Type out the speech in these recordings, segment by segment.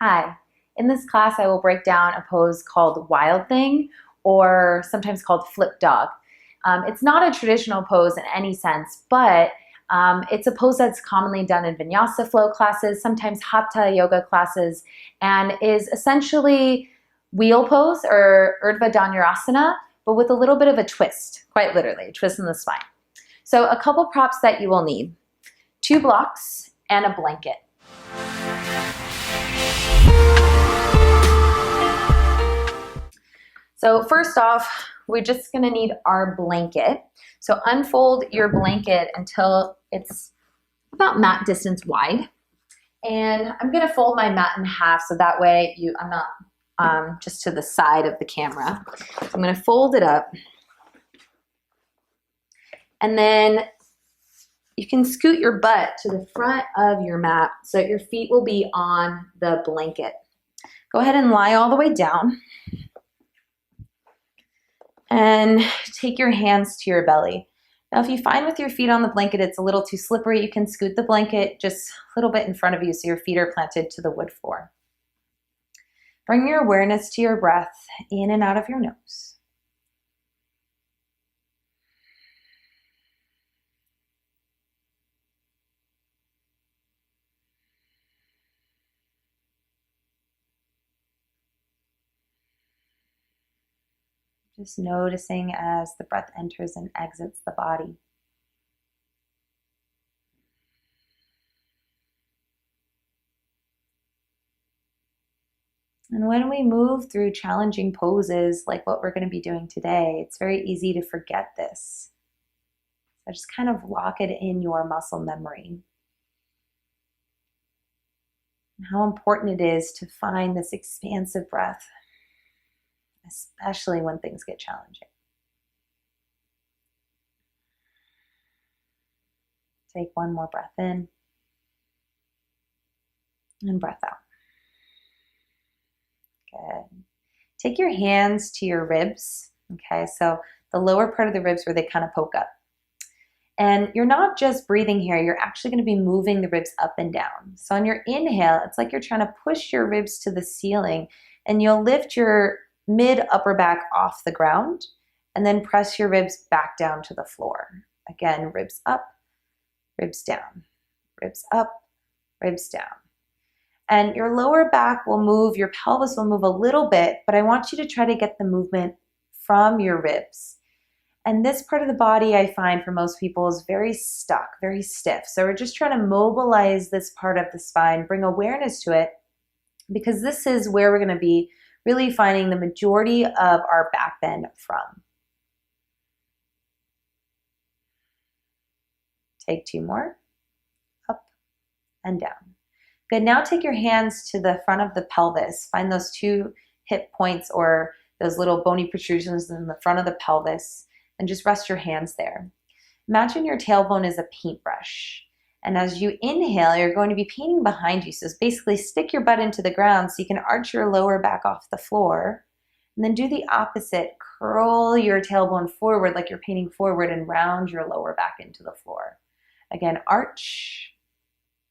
Hi. In this class, I will break down a pose called Wild Thing, or sometimes called Flip Dog. It's not a traditional pose in any sense, but it's a pose that's commonly done in Vinyasa flow classes, sometimes Hatha yoga classes, and is essentially wheel pose or Urdhva Dhanurasana, but with a little bit of a twist, quite literally, a twist in the spine. So a couple props that you will need: 2 blocks and a blanket. So first off, we're just gonna need our blanket. So unfold your blanket until it's about mat distance wide. And I'm gonna fold my mat in half so that way I'm not just to the side of the camera. So I'm gonna fold it up. And then you can scoot your butt to the front of your mat so that your feet will be on the blanket. Go ahead and lie all the way down. And take your hands to your belly. Now, if you find with your feet on the blanket it's a little too slippery, you can scoot the blanket just a little bit in front of you so your feet are planted to the wood floor. Bring your awareness to your breath in and out of your nose. Just noticing as the breath enters and exits the body. And when we move through challenging poses like what we're going to be doing today, it's very easy to forget this. So just kind of lock it in your muscle memory. And how important it is to find this expansive breath, especially when things get challenging. Take one more breath in and breath out. Good. Take your hands to your ribs, okay? So the lower part of the ribs where they kind of poke up. And you're not just breathing here, you're actually going to be moving the ribs up and down. So on your inhale, it's like you're trying to push your ribs to the ceiling, and you'll lift your mid upper back off the ground and then press your ribs back down to the floor. Again, ribs up, ribs down, ribs up, ribs down. And your lower back will move, your pelvis will move a little bit, but I want you to try to get the movement from your ribs. And this part of the body, I find for most people, is very stuck, very stiff. So we're just trying to mobilize this part of the spine, bring awareness to it, because this is where we're going to be really finding the majority of our back bend from. Take 2 more, up and down. Good, now take your hands to the front of the pelvis. Find those 2 hip points or those little bony protrusions in the front of the pelvis and just rest your hands there. Imagine your tailbone is a paintbrush. And as you inhale, you're going to be painting behind you. So it's basically stick your butt into the ground so you can arch your lower back off the floor. And then do the opposite. Curl your tailbone forward like you're painting forward and round your lower back into the floor. Again, arch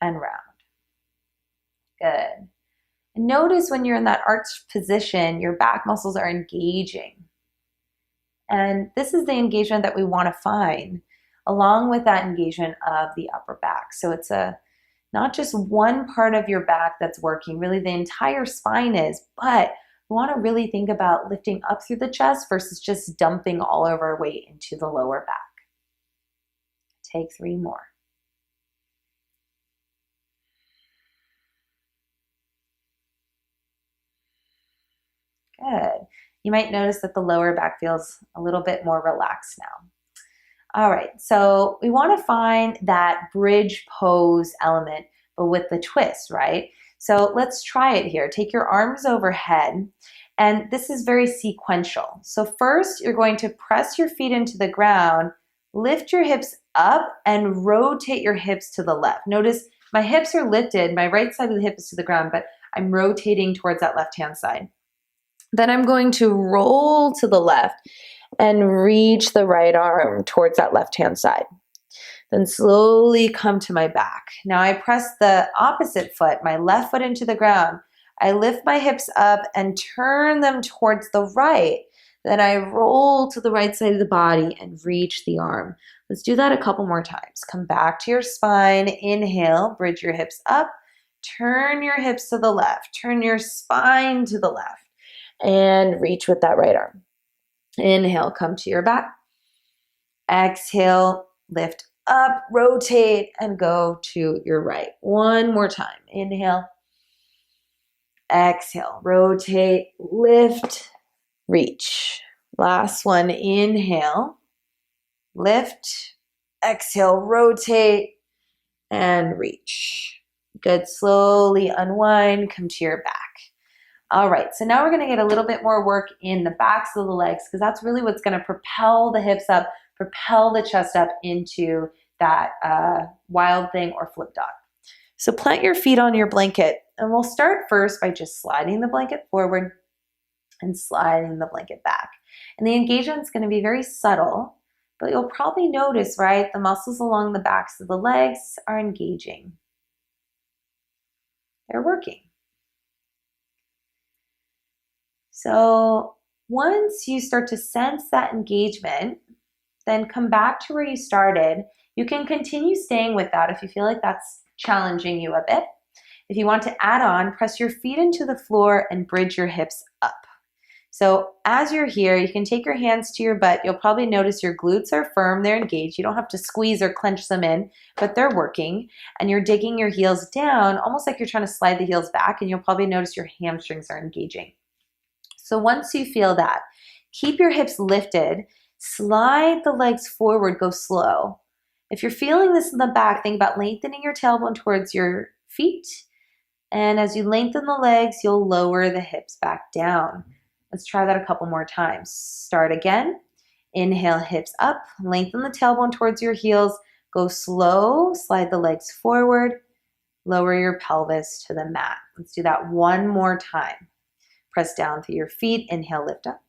and round. Good. And notice when you're in that arched position, your back muscles are engaging. And this is the engagement that we want to find, along with that engagement of the upper back. So it's not just one part of your back that's working, really the entire spine is, but we want to really think about lifting up through the chest versus just dumping all of our weight into the lower back. Take 3 more. Good. You might notice that the lower back feels a little bit more relaxed now. All right, so we want to find that bridge pose element, but with the twist, right? So let's try it here. Take your arms overhead, and this is very sequential. So first, you're going to press your feet into the ground, lift your hips up, and rotate your hips to the left. Notice my hips are lifted, my right side of the hip is to the ground, but I'm rotating towards that left-hand side. Then I'm going to roll to the left and reach the right arm towards that left-hand side. Then slowly come to my back. Now I press the opposite foot, my left foot into the ground. I lift my hips up and turn them towards the right. Then I roll to the right side of the body and reach the arm. Let's do that a couple more times. Come back to your spine. Inhale, bridge your hips up. Turn your hips to the left. Turn your spine to the left. And reach with that right arm. Inhale, come to your back. Exhale, lift up, rotate, and go to your right. One more time. Inhale. Exhale, rotate, lift, reach. Last one. Inhale, lift, exhale, rotate, and reach. Good. Slowly unwind, come to your back. All right, so now we're going to get a little bit more work in the backs of the legs because that's really what's going to propel the hips up, propel the chest up into that wild thing or flip dog. So plant your feet on your blanket, and we'll start first by just sliding the blanket forward and sliding the blanket back. And the engagement is going to be very subtle, but you'll probably notice, right, the muscles along the backs of the legs are engaging. They're working. So once you start to sense that engagement, then come back to where you started. You can continue staying with that if you feel like that's challenging you a bit. If you want to add on, press your feet into the floor and bridge your hips up. So as you're here, you can take your hands to your butt. You'll probably notice your glutes are firm, they're engaged. You don't have to squeeze or clench them in, but they're working. And you're digging your heels down, almost like you're trying to slide the heels back, and you'll probably notice your hamstrings are engaging. So once you feel that, keep your hips lifted, slide the legs forward, go slow. If you're feeling this in the back, think about lengthening your tailbone towards your feet. And as you lengthen the legs, you'll lower the hips back down. Let's try that a couple more times. Start again. Inhale, hips up, lengthen the tailbone towards your heels, go slow, slide the legs forward, lower your pelvis to the mat. Let's do that one more time. Press down through your feet, inhale, lift up.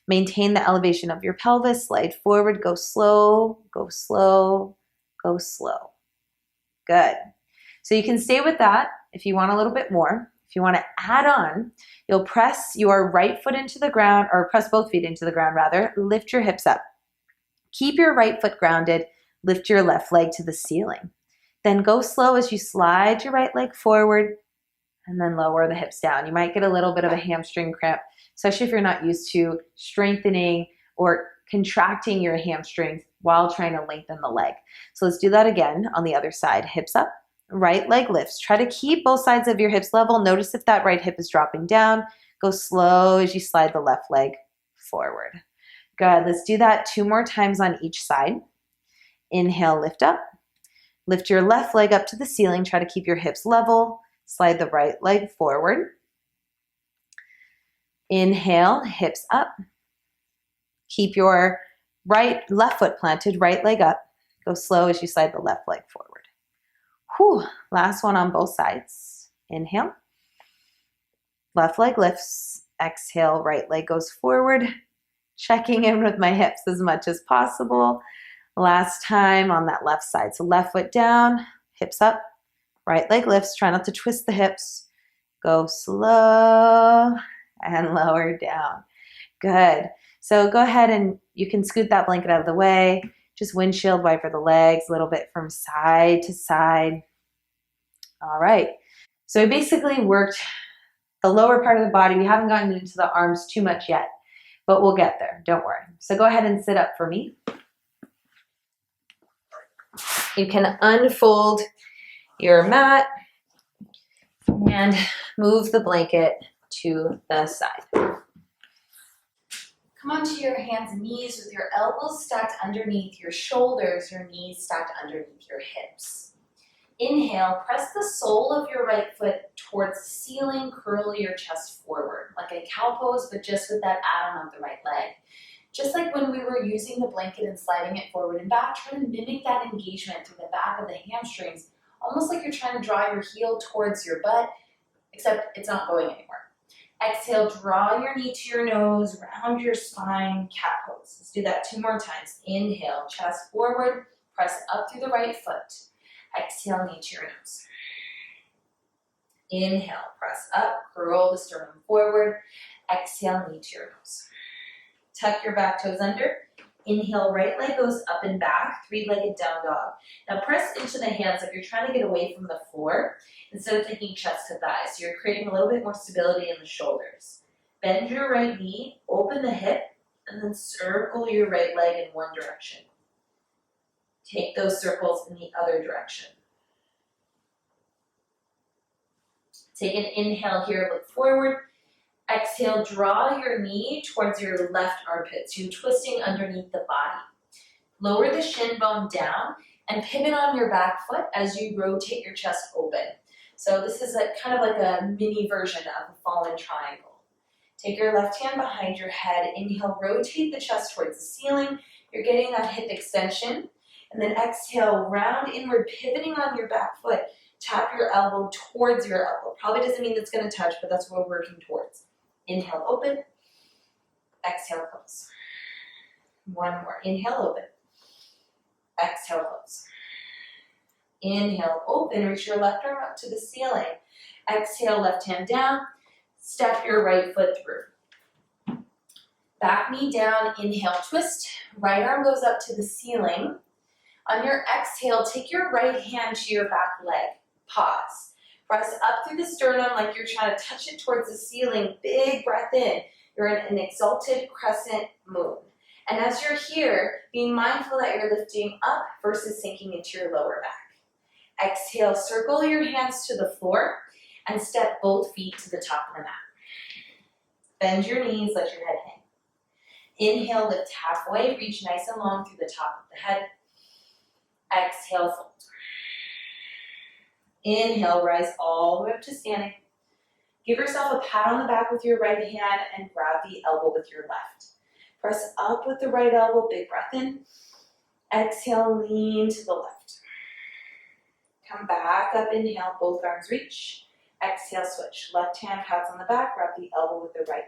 Maintain the elevation of your pelvis, slide forward, go slow, go slow, go slow. Good. So you can stay with that if you want a little bit more. If you want to add on, you'll press your right foot into the ground, or press both feet into the ground rather, lift your hips up. Keep your right foot grounded, lift your left leg to the ceiling. Then go slow as you slide your right leg forward, and then lower the hips down. You might get a little bit of a hamstring cramp, especially if you're not used to strengthening or contracting your hamstrings while trying to lengthen the leg. So let's do that again on the other side. Hips up, right leg lifts. Try to keep both sides of your hips level. Notice if that right hip is dropping down. Go slow as you slide the left leg forward. Good. Let's do that 2 more times on each side. Inhale, lift up. Lift your left leg up to the ceiling. Try to keep your hips level. Slide the right leg forward. Inhale, hips up. Keep your left foot planted, right leg up. Go slow as you slide the left leg forward. Whew. Last one on both sides. Inhale. Left leg lifts. Exhale, right leg goes forward. Checking in with my hips as much as possible. Last time on that left side. So left foot down, hips up. Right leg lifts, try not to twist the hips. Go slow and lower down. Good. So go ahead and you can scoot that blanket out of the way. Just windshield wiper the legs a little bit from side to side. All right. So we basically worked the lower part of the body. We haven't gotten into the arms too much yet, but we'll get there. Don't worry. So go ahead and sit up for me. You can unfold your mat and move the blanket to the side. Come onto your hands and knees with your elbows stacked underneath your shoulders, your knees stacked underneath your hips. Inhale, press the sole of your right foot towards the ceiling, curl your chest forward, like a cow pose, but just with that add-on of the right leg. Just like when we were using the blanket and sliding it forward and back, try to mimic that engagement through the back of the hamstrings, almost like you're trying to draw your heel towards your butt, except it's not going anywhere. Exhale, draw your knee to your nose, round your spine, cat pose. Let's do that 2 more times. Inhale, chest forward, press up through the right foot. Exhale, knee to your nose. Inhale, press up, curl the sternum forward. Exhale, knee to your nose. Tuck your back toes under. Inhale, right leg goes up and back, three-legged down dog. Now press into the hands like you're trying to get away from the floor instead of taking chest to thighs. So you're creating a little bit more stability in the shoulders. Bend your right knee, open the hip, and then circle your right leg in one direction. Take those circles in the other direction. Take an inhale here, look forward. Exhale, draw your knee towards your left armpit, so you're twisting underneath the body. Lower the shin bone down and pivot on your back foot as you rotate your chest open. So this is kind of like a mini version of a fallen triangle. Take your left hand behind your head. Inhale, rotate the chest towards the ceiling. You're getting that hip extension. And then exhale, round inward, pivoting on your back foot. Tap your elbow towards your elbow. Probably doesn't mean it's going to touch, but that's what we're working towards. Inhale, open. Exhale, close. One more. Inhale, open. Exhale, close. Inhale, open. Reach your left arm up to the ceiling. Exhale, left hand down. Step your right foot through. Back knee down. Inhale, twist. Right arm goes up to the ceiling. On your exhale, take your right hand to your back leg. Pause. Press up through the sternum like you're trying to touch it towards the ceiling. Big breath in. You're in an exalted crescent moon. And as you're here, be mindful that you're lifting up versus sinking into your lower back. Exhale, circle your hands to the floor and step both feet to the top of the mat. Bend your knees, let your head hang. Inhale, lift halfway, reach nice and long through the top of the head. Exhale, fold. Inhale, rise all the way up to standing. Give yourself a pat on the back with your right hand and grab the elbow with your left. Press up with the right elbow, big breath in. Exhale, lean to the left. Come back up, inhale, both arms reach. Exhale, switch. Left hand pats on the back, grab the elbow with the right.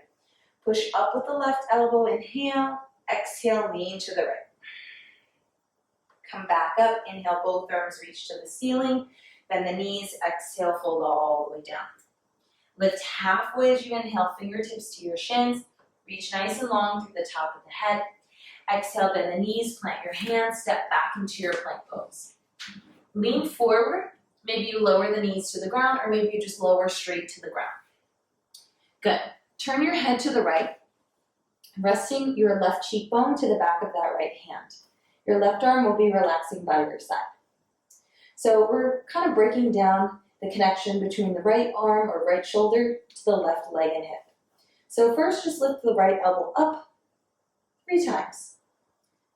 Push up with the left elbow, inhale. Exhale, lean to the right. Come back up, inhale, both arms reach to the ceiling. Bend the knees, exhale, fold all the way down. Lift halfway as you inhale, fingertips to your shins. Reach nice and long through the top of the head. Exhale, bend the knees, plant your hands, step back into your plank pose. Lean forward. Maybe you lower the knees to the ground, or maybe you just lower straight to the ground. Good. Turn your head to the right, resting your left cheekbone to the back of that right hand. Your left arm will be relaxing by your side. So we're kind of breaking down the connection between the right arm or right shoulder to the left leg and hip. So first, just lift the right elbow up 3 times.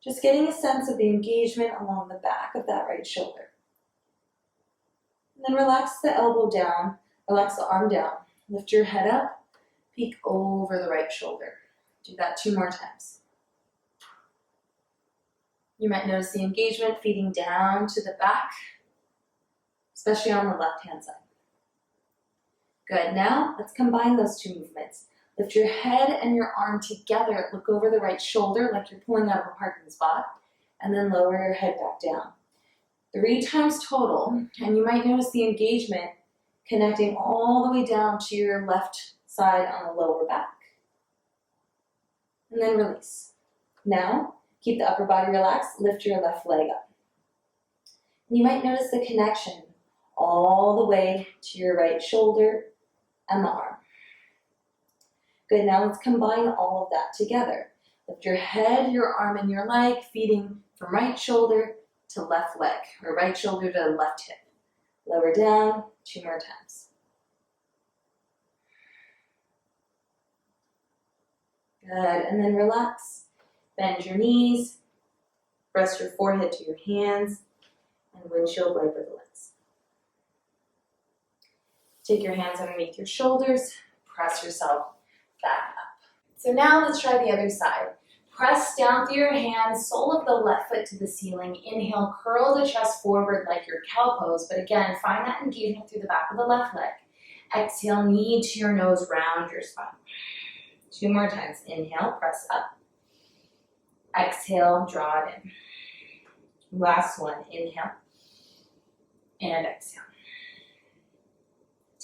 Just getting a sense of the engagement along the back of that right shoulder. And then relax the elbow down, relax the arm down. Lift your head up, peek over the right shoulder. Do that 2 more times. You might notice the engagement feeding down to the back, especially on the left-hand side. Good. Now, let's combine those 2 movements. Lift your head and your arm together. Look over the right shoulder like you're pulling out of a parking spot, and then lower your head back down. 3 times total, and you might notice the engagement connecting all the way down to your left side on the lower back. And then release. Now, keep the upper body relaxed. Lift your left leg up. And you might notice the connection all the way to your right shoulder and the arm. Good, now let's combine all of that together. Lift your head, your arm, and your leg, feeding from right shoulder to left leg, or right shoulder to left hip. Lower down, 2 more times. Good, and then relax. Bend your knees, rest your forehead to your hands, and windshield wiper the legs. Take your hands underneath your shoulders, press yourself back up. So now let's try the other side. Press down through your hands, sole of the left foot to the ceiling. Inhale, curl the chest forward like your cow pose, but again, find that engagement through the back of the left leg. Exhale, knee to your nose, round your spine. 2 more times. Inhale, press up. Exhale, draw it in. Last one, inhale and exhale.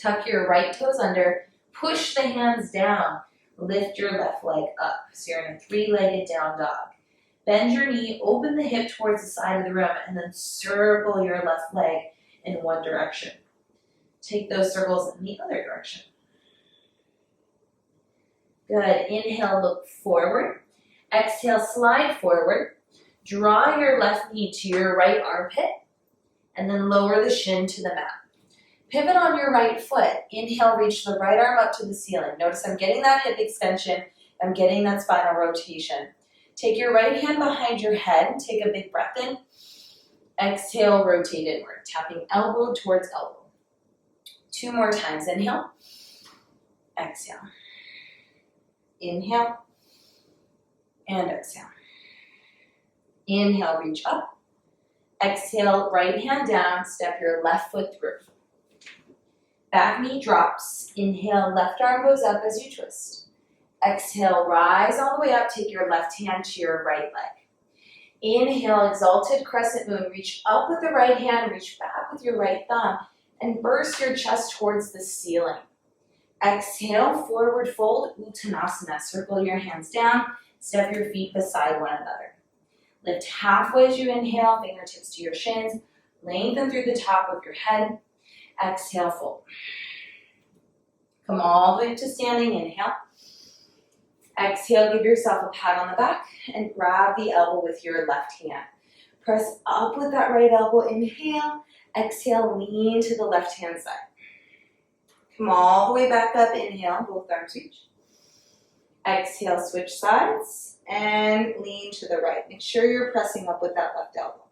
Tuck your right toes under, push the hands down, lift your left leg up. So you're in a three-legged down dog. Bend your knee, open the hip towards the side of the room, and then circle your left leg in one direction. Take those circles in the other direction. Good. Inhale, look forward. Exhale, slide forward. Draw your left knee to your right armpit, and then lower the shin to the mat. Pivot on your right foot. Inhale, reach the right arm up to the ceiling. Notice I'm getting that hip extension. I'm getting that spinal rotation. Take your right hand behind your head. Take a big breath in. Exhale, rotate inward, tapping elbow towards elbow. 2 more times. Inhale. Exhale. Inhale. And exhale. Inhale, reach up. Exhale, right hand down. Step your left foot through. Back knee drops. Inhale, left arm goes up as you twist. Exhale, rise all the way up. Take your left hand to your right leg. Inhale, exalted crescent moon. Reach up with the right hand, reach back with your right thumb, and burst your chest towards the ceiling. Exhale, forward fold, Uttanasana. Circle your hands down, step your feet beside one another. Lift halfway as you inhale, fingertips to your shins. Lengthen through the top of your head. Exhale, fold. Come all the way up to standing, inhale. Exhale, give yourself a pat on the back and grab the elbow with your left hand. Press up with that right elbow, inhale. Exhale, lean to the left hand side. Come all the way back up, inhale, both arms reach. Exhale, switch sides and lean to the right. Make sure you're pressing up with that left elbow.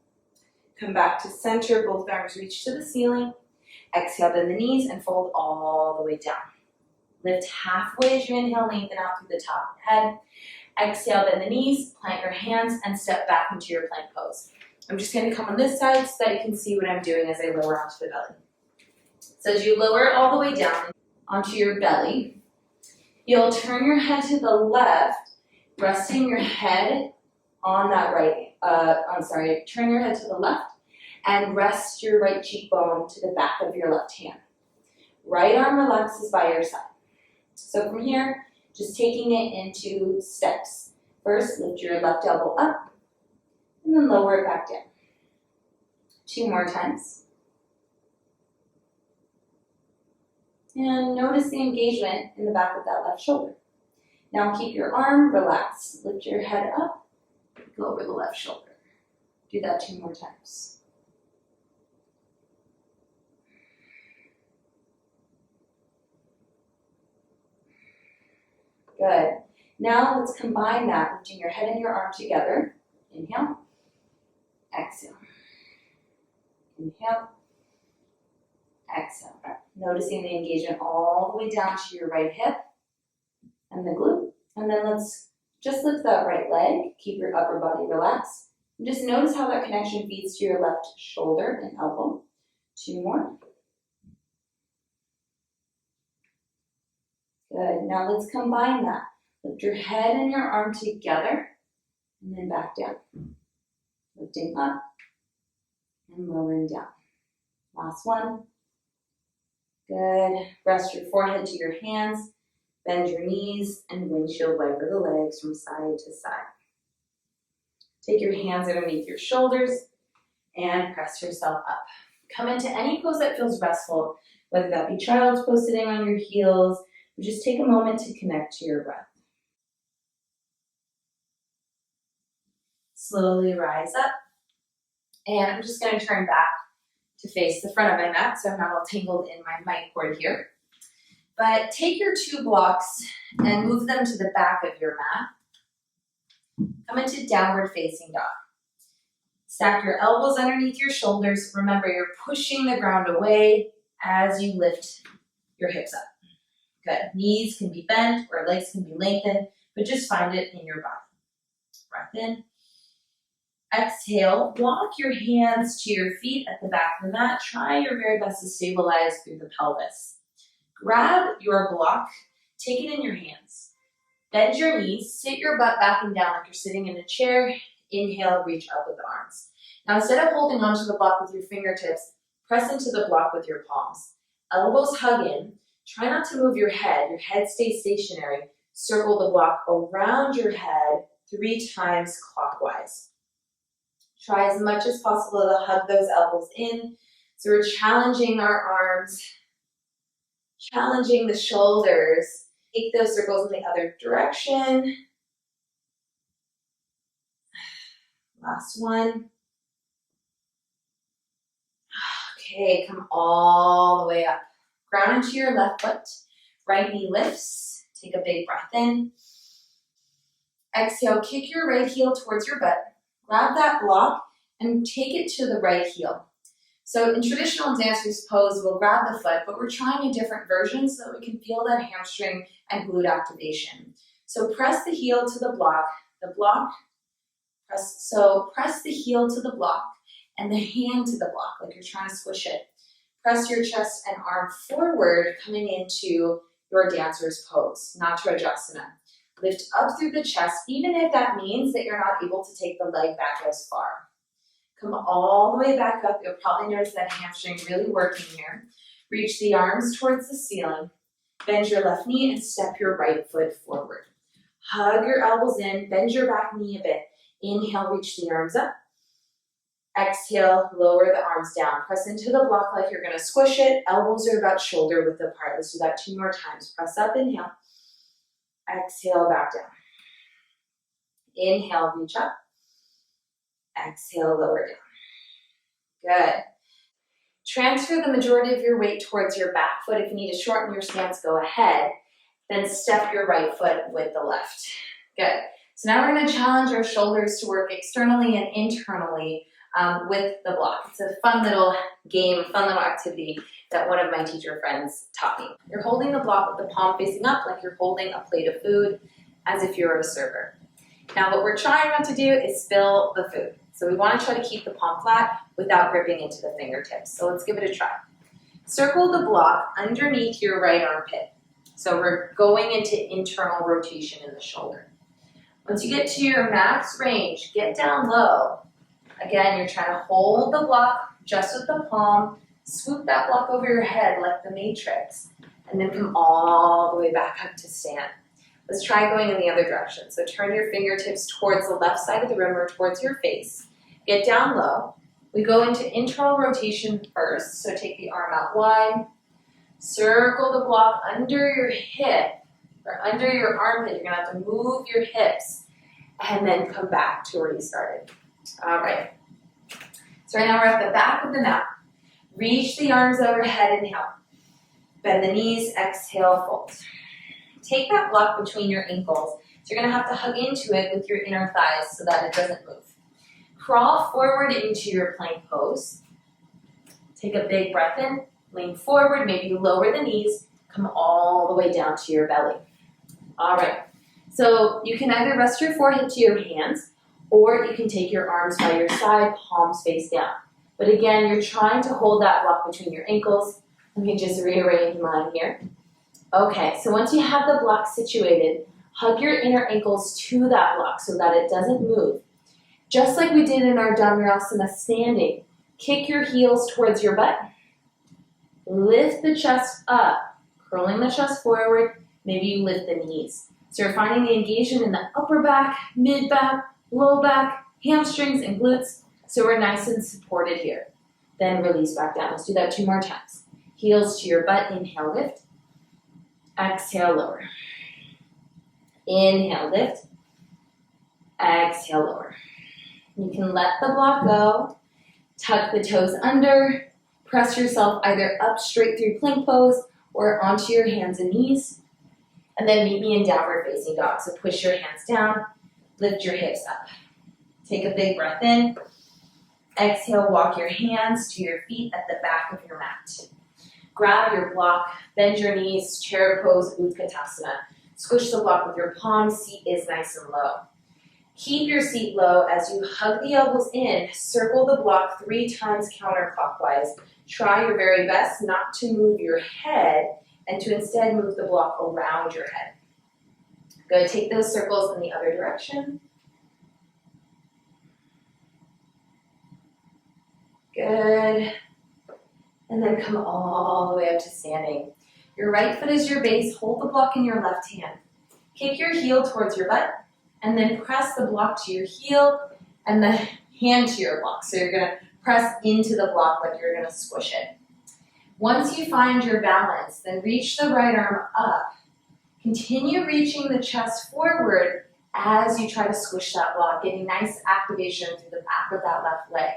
Come back to center, both arms reach to the ceiling. Exhale, bend the knees and fold all the way down. Lift halfway as you inhale, lengthen out through the top of the head. Exhale, bend the knees, plant your hands, and step back into your plank pose. I'm just going to come on this side so that you can see what I'm doing as I lower onto the belly. So as you lower all the way down onto your belly, you'll turn your head to the left, resting your head on that turn your head to the left and rest your right cheekbone to the back of your left hand. Right arm relaxes by your side. So from here, just taking it into steps. First, lift your left elbow up, and then lower it back down. 2 more times. And notice the engagement in the back of that left shoulder. Now keep your arm relaxed. Lift your head up, go over the left shoulder. Do that 2 more times. Good. Now let's combine that, lifting your head and your arm together. Inhale. Exhale. Inhale. Exhale. Noticing the engagement all the way down to your right hip and the glute. And then let's just lift that right leg. Keep your upper body relaxed. And just notice how that connection feeds to your left shoulder and elbow. 2 more. Good. Now let's combine that. Lift your head and your arm together and then back down. Lifting up and lowering down. Last one. Good. Rest your forehead to your hands. Bend your knees and windshield wiper the legs from side to side. Take your hands underneath your shoulders and press yourself up. Come into any pose that feels restful, whether that be child's pose sitting on your heels. Just take a moment to connect to your breath. Slowly rise up. And I'm just going to turn back to face the front of my mat so I'm not all tangled in my mic cord here. But take your 2 blocks and move them to the back of your mat. Come into downward facing dog. Stack your elbows underneath your shoulders. Remember, you're pushing the ground away as you lift your hips up. Good. Knees can be bent or legs can be lengthened, but just find it in your body. Breath in. Exhale. Walk your hands to your feet at the back of the mat. Try your very best to stabilize through the pelvis. Grab your block. Take it in your hands. Bend your knees. Sit your butt back and down like you're sitting in a chair. Inhale, reach up with the arms. Now instead of holding onto the block with your fingertips, press into the block with your palms. Elbows hug in. Try not to move your head. Your head stays stationary. Circle the block around your head 3 times clockwise. Try as much as possible to hug those elbows in. So we're challenging our arms, challenging the shoulders. Take those circles in the other direction. Last one. Okay, come all the way up. Ground into your left foot. Right knee lifts. Take a big breath in. Exhale, kick your right heel towards your butt. Grab that block and take it to the right heel. So in traditional dancers pose, we'll grab the foot, but we're trying a different version so that we can feel that hamstring and glute activation. So press the heel to the block, press the heel to the block and the hand to the block, like you're trying to squish it. Press your chest and arm forward, coming into your dancer's pose, Natrajasana. Lift up through the chest, even if that means that you're not able to take the leg back as far. Come all the way back up. You'll probably notice that hamstring really working here. Reach the arms towards the ceiling. Bend your left knee and step your right foot forward. Hug your elbows in, bend your back knee a bit. Inhale, reach the arms up. Exhale, lower the arms down. Press into the block like you're gonna squish it. Elbows are about shoulder width apart. Let's do that 2 more times. Press up, inhale. Exhale, back down. Inhale, reach up. Exhale, lower down. Good. Transfer the majority of your weight towards your back foot. If you need to shorten your stance, go ahead. Then step your right foot with the left. Good. So now we're going to challenge our shoulders to work externally and internally with the block. It's a fun little game, fun little activity that one of my teacher friends taught me. You're holding the block with the palm facing up like you're holding a plate of food, as if you're a server. Now what we're trying not to do is spill the food. So we want to try to keep the palm flat without gripping into the fingertips. So let's give it a try. Circle the block underneath your right armpit. So we're going into internal rotation in the shoulder. Once you get to your max range, get down low. Again, you're trying to hold the block just with the palm, swoop that block over your head like the Matrix, and then come all the way back up to stand. Let's try going in the other direction. So turn your fingertips towards the left side of the room or towards your face. Get down low. We go into internal rotation first, so take the arm out wide. Circle the block under your hip or under your armpit. You're going to have to move your hips and then come back to where you started. All right. So right now we're at the back of the mat. Reach the arms overhead, inhale. Bend the knees, exhale, fold. Take that block between your ankles. So you're going to have to hug into it with your inner thighs so that it doesn't move. Crawl forward into your plank pose. Take a big breath in, lean forward, maybe you lower the knees, come all the way down to your belly. All right, so you can either rest your forehead to your hands, or you can take your arms by your side, palms face down. But again, you're trying to hold that block between your ankles. Let me just rearrange mine here. Okay, so once you have the block situated, hug your inner ankles to that block so that it doesn't move. Just like we did in our Dhammayasana standing, kick your heels towards your butt. Lift the chest up, curling the chest forward. Maybe you lift the knees. So you're finding the engagement in the upper back, mid back, low back, hamstrings, and glutes. So we're nice and supported here. Then release back down. Let's do that 2 more times. Heels to your butt, inhale, lift. Exhale, lower. Inhale, lift. Exhale, lower. You can let the block go. Tuck the toes under. Press yourself either up straight through plank pose or onto your hands and knees. And then meet me in downward facing dog. So push your hands down. Lift your hips up. Take a big breath in. Exhale, walk your hands to your feet at the back of your mat. Grab your block, bend your knees, chair pose, Utkatasana. Squish the block with your palms, seat is nice and low. Keep your seat low as you hug the elbows in, circle the block 3 times counterclockwise. Try your very best not to move your head and to instead move the block around your head. Good, take those circles in the other direction. Good. And then come all the way up to standing. Your right foot is your base. Hold the block in your left hand. Kick your heel towards your butt, and then press the block to your heel and the hand to your block. So you're going to press into the block like you're going to squish it. Once you find your balance, then reach the right arm up. Continue reaching the chest forward as you try to squish that block, getting nice activation through the back of that left leg.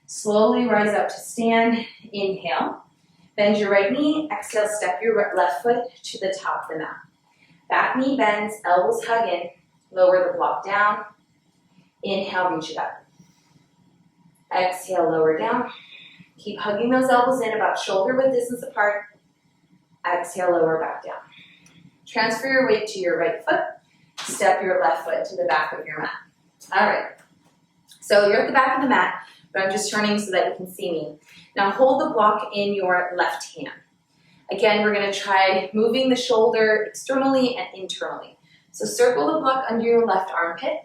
Slowly rise up to stand. Inhale. Bend your right knee. Exhale, step your left foot to the top of the mat. Back knee bends, elbows hug in. Lower the block down. Inhale, reach it up. Exhale, lower down. Keep hugging those elbows in about shoulder width distance apart. Exhale, lower back down. Transfer your weight to your right foot. Step your left foot to the back of your mat. All right. So you're at the back of the mat, but I'm just turning so that you can see me. Now hold the block in your left hand. Again, we're going to try moving the shoulder externally and internally. So circle the block under your left armpit.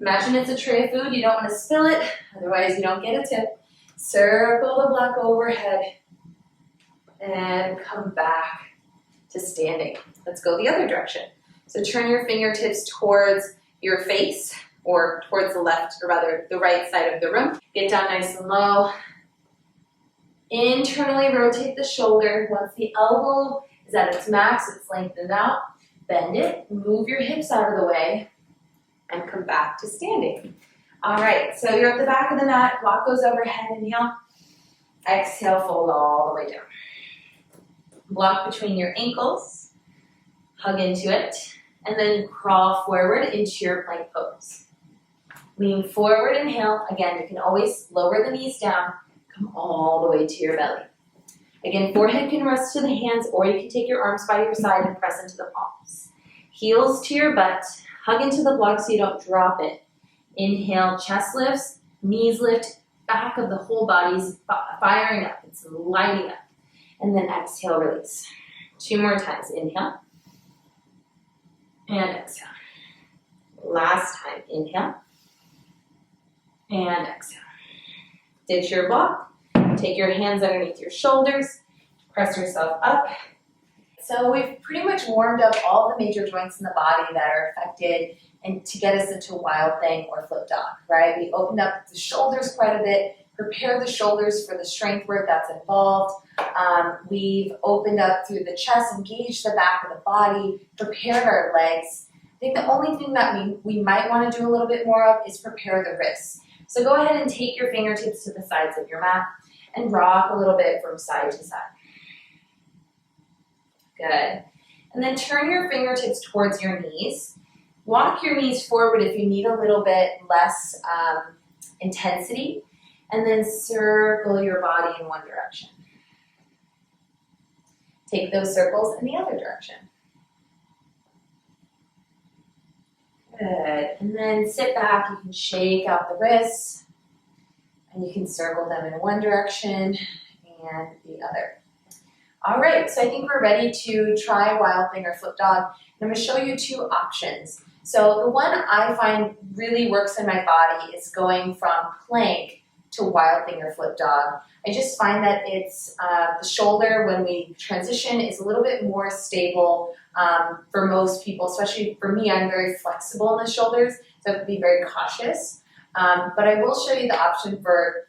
Imagine it's a tray of food. You don't want to spill it, otherwise you don't get a tip. Circle the block overhead and come back to standing. Let's go the other direction. So turn your fingertips towards your face or towards the left, or rather the right side of the room. Get down nice and low. Internally rotate the shoulder. Once the elbow is at its max, it's lengthened out. Bend it, move your hips out of the way, and come back to standing. All right, so you're at the back of the mat, block goes overhead, inhale. Exhale, fold all the way down. Block between your ankles, hug into it, and then crawl forward into your plank pose. Lean forward, inhale. Again, you can always lower the knees down, come all the way to your belly. Again, forehead can rest to the hands, or you can take your arms by your side and press into the palms. Heels to your butt, hug into the block so you don't drop it. Inhale, chest lifts, knees lift, back of the whole body's firing up. It's lighting up. And then exhale, release. 2 more times. Inhale. And exhale. Last time. Inhale. And exhale. Ditch your block. Take your hands underneath your shoulders. Press yourself up. So we've pretty much warmed up all the major joints in the body that are affected and to get us into wild thing or flip dog, right? We opened up the shoulders quite a bit, prepare the shoulders for the strength work that's involved. We've opened up through the chest, engaged the back of the body, prepared our legs. I think the only thing that we might want to do a little bit more of is prepare the wrists. So go ahead and take your fingertips to the sides of your mat and rock a little bit from side to side. Good. And then turn your fingertips towards your knees. Walk your knees forward if you need a little bit less intensity. And then circle your body in one direction. Take those circles in the other direction. Good. And then sit back. You can shake out the wrists. And you can circle them in one direction and the other. All right, so I think we're ready to try Wild Thing or Flip Dog. And I'm going to show you 2 options. So the one I find really works in my body is going from plank to Wild Thing or Flip Dog. I just find that it's the shoulder when we transition is a little bit more stable for most people, especially for me. I'm very flexible in the shoulders, so I have to be very cautious. But I will show you the option for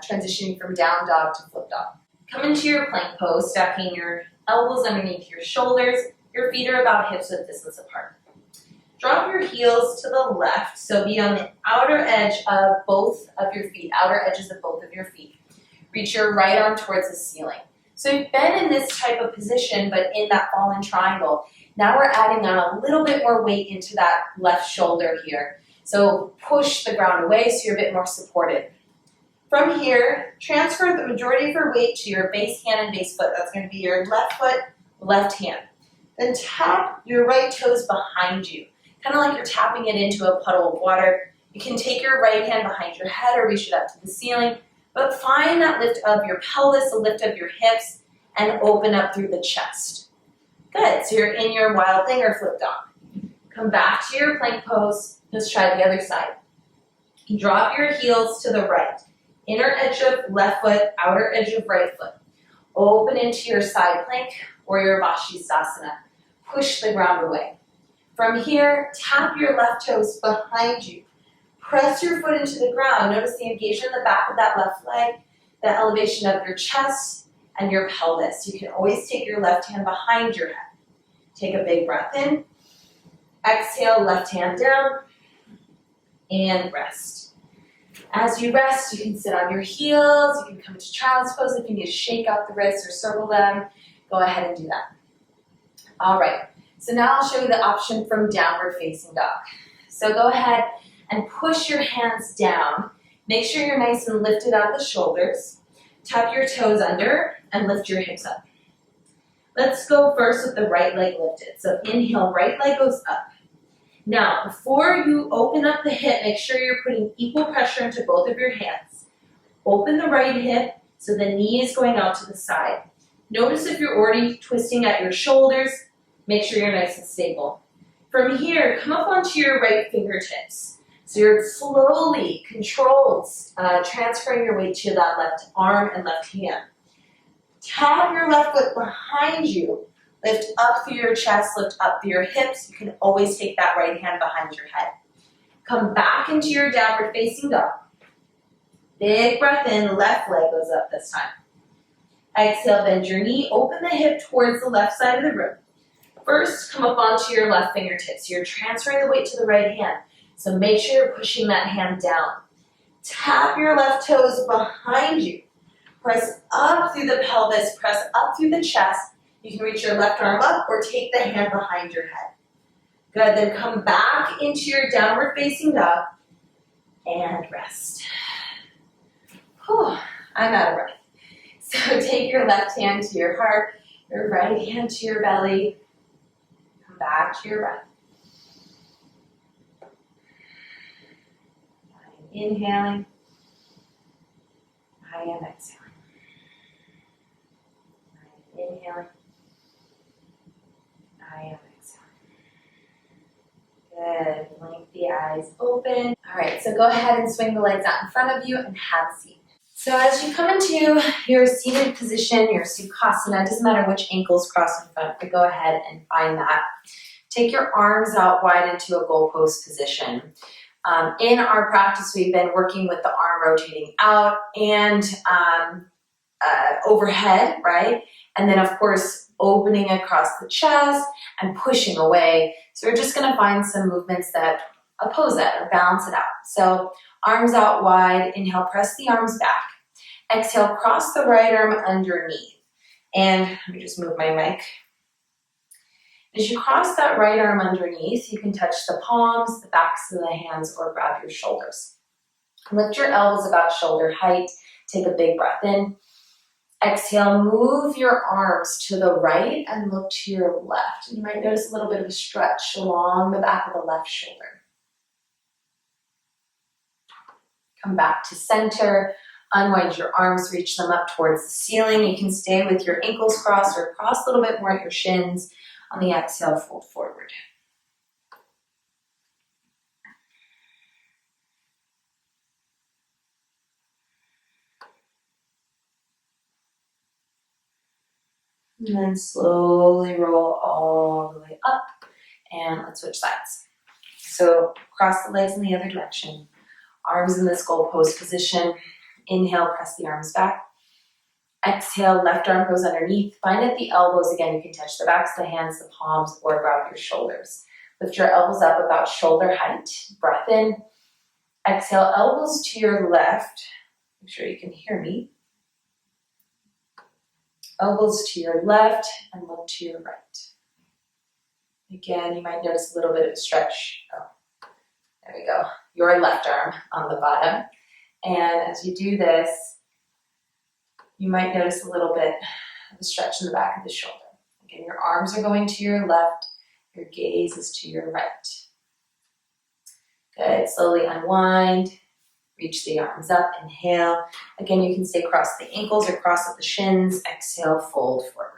transitioning from down dog to flip dog. Come into your plank pose, stacking your elbows underneath your shoulders. Your feet are about hips width distance apart. Drop your heels to the left, so be on the outer edge of both of your feet, outer edges of both of your feet. Reach your right arm towards the ceiling. So you've been in this type of position, but in that fallen triangle. Now we're adding on a little bit more weight into that left shoulder here. So push the ground away so you're a bit more supported. From here, transfer the majority of your weight to your base hand and base foot. That's going to be your left foot, left hand. Then tap your right toes behind you, kind of like you're tapping it into a puddle of water. You can take your right hand behind your head or reach it up to the ceiling, but find that lift of your pelvis, the lift of your hips, and open up through the chest. Good, so you're in your Wild Thing or Flip Dog. Come back to your plank pose. Let's try the other side. Drop your heels to the right. Inner edge of left foot, outer edge of right foot. Open into your side plank or your Vashisthasana. Push the ground away. From here, tap your left toes behind you. Press your foot into the ground. Notice the engagement in the back of that left leg, the elevation of your chest and your pelvis. You can always take your left hand behind your head. Take a big breath in. Exhale, left hand down, and rest. As you rest, you can sit on your heels, you can come to child's pose. If you need to shake out the wrists or circle them, go ahead and do that. All right, so now I'll show you the option from downward facing dog. So go ahead and push your hands down. Make sure you're nice and lifted out of the shoulders. Tap your toes under and lift your hips up. Let's go first with the right leg lifted. So inhale, right leg goes up. Now, before you open up the hip, make sure you're putting equal pressure into both of your hands. Open the right hip so the knee is going out to the side. Notice if you're already twisting at your shoulders, make sure you're nice and stable. From here, come up onto your right fingertips. So you're slowly, controlled, transferring your weight to that left arm and left hand. Tap your left foot behind you. Lift up through your chest, lift up through your hips. You can always take that right hand behind your head. Come back into your downward facing dog. Big breath in, left leg goes up this time. Exhale, bend your knee, open the hip towards the left side of the room. First, come up onto your left fingertips. You're transferring the weight to the right hand. So make sure you're pushing that hand down. Tap your left toes behind you. Press up through the pelvis, press up through the chest. You can reach your left arm up or take the hand behind your head. Good, then come back into your downward facing dog and rest. Whew, I'm out of breath. So take your left hand to your heart, your right hand to your belly. Come back to your breath. I'm inhaling. I am exhaling. I am inhaling. I am exhaling. Good. Blink the eyes open. All right, so go ahead and swing the legs out in front of you and have a seat. So as you come into your seated position, your Sukhasana, it doesn't matter which ankles cross in front, but go ahead and find that. Take your arms out wide into a goalpost position. In our practice, we've been working with the arm rotating out and overhead, right? And then, of course, opening across the chest and pushing away. So we're just going to find some movements that oppose that or balance it out. So arms out wide. Inhale, press the arms back. Exhale, cross the right arm underneath. And let me just move my mic. As you cross that right arm underneath, you can touch the palms, the backs of the hands, or grab your shoulders. Lift your elbows about shoulder height. Take a big breath in. Exhale, move your arms to the right and look to your left. You might notice a little bit of a stretch along the back of the left shoulder. Come back to center. Unwind your arms, reach them up towards the ceiling. You can stay with your ankles crossed or cross a little bit more at your shins. On the exhale, fold forward. And then slowly roll all the way up. And let's switch sides. So cross the legs in the other direction. Arms in this goalpost position. Inhale, press the arms back. Exhale, left arm goes underneath. Find at the elbows. Again, you can touch the backs of the hands, the palms, or grab your shoulders. Lift your elbows up about shoulder height. Breath in. Exhale, elbows to your left. Make sure you can hear me. Elbows to your left and look to your right. Again, you might notice a little bit of a stretch. Oh, there we go. Your left arm on the bottom. And as you do this, you might notice a little bit of a stretch in the back of the shoulder. Again, your arms are going to your left, your gaze is to your right. Good, slowly unwind, reach the arms up, inhale. Again, you can stay across the ankles or cross at the shins. Exhale, fold forward.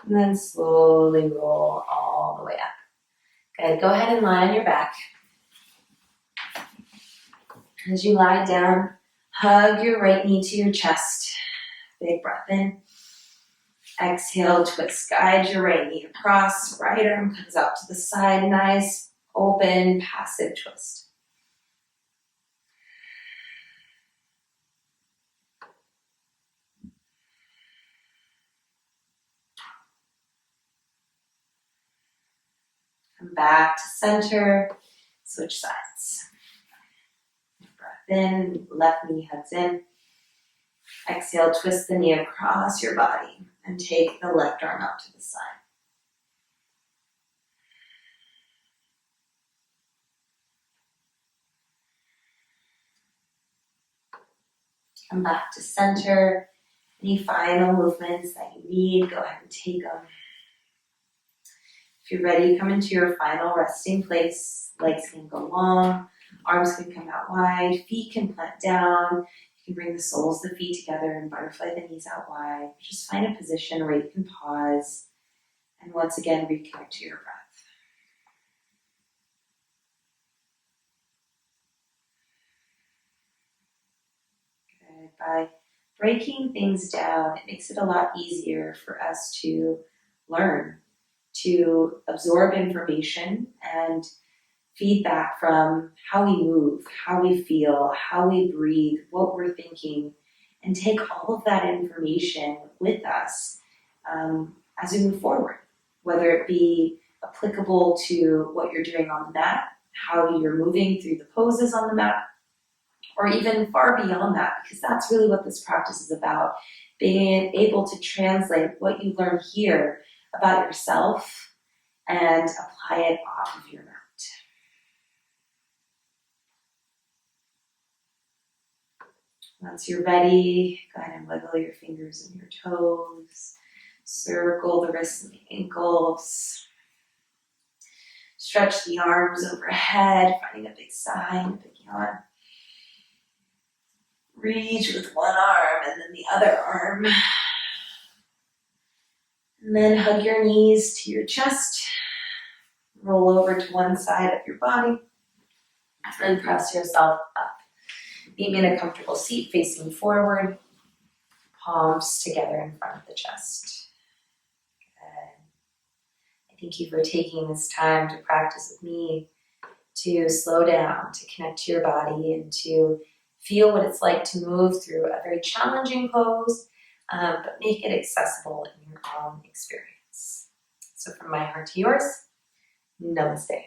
And then slowly roll all the way up. Good. Go ahead and lie on your back. As you lie down, hug your right knee to your chest. Big breath in. Exhale, twist. Guide your right knee across. Right arm comes out to the side. Nice, open, passive twist. Come back to center. Switch sides. Breath in, left knee hugs in. Exhale, twist the knee across your body and take the left arm out to the side. Come back to center. Any final movements that you need, go ahead and take them. If you're ready, come into your final resting place. Legs can go long, arms can come out wide, feet can plant down. You can bring the soles of the feet together and butterfly the knees out wide. Just find a position where you can pause and once again reconnect to your breath. Good. By breaking things down, it makes it a lot easier for us to learn, to absorb information and feedback from how we move, how we feel, how we breathe, what we're thinking, and take all of that information with us as we move forward, whether it be applicable to what you're doing on the mat, how you're moving through the poses on the mat, or even far beyond that, because that's really what this practice is about, being able to translate what you learn here about yourself and apply it off of your mat. Once you're ready, go ahead and wiggle your fingers and your toes. Circle the wrists and the ankles. Stretch the arms overhead, finding a big sigh and a big yawn. Reach with one arm and then the other arm. And then hug your knees to your chest. Roll over to one side of your body. And press yourself up. Maybe in a comfortable seat facing forward. Palms together in front of the chest. Good. I thank you for taking this time to practice with me, to slow down, to connect to your body, and to feel what it's like to move through a very challenging pose, but make it accessible in your own experience. So from my heart to yours, namaste.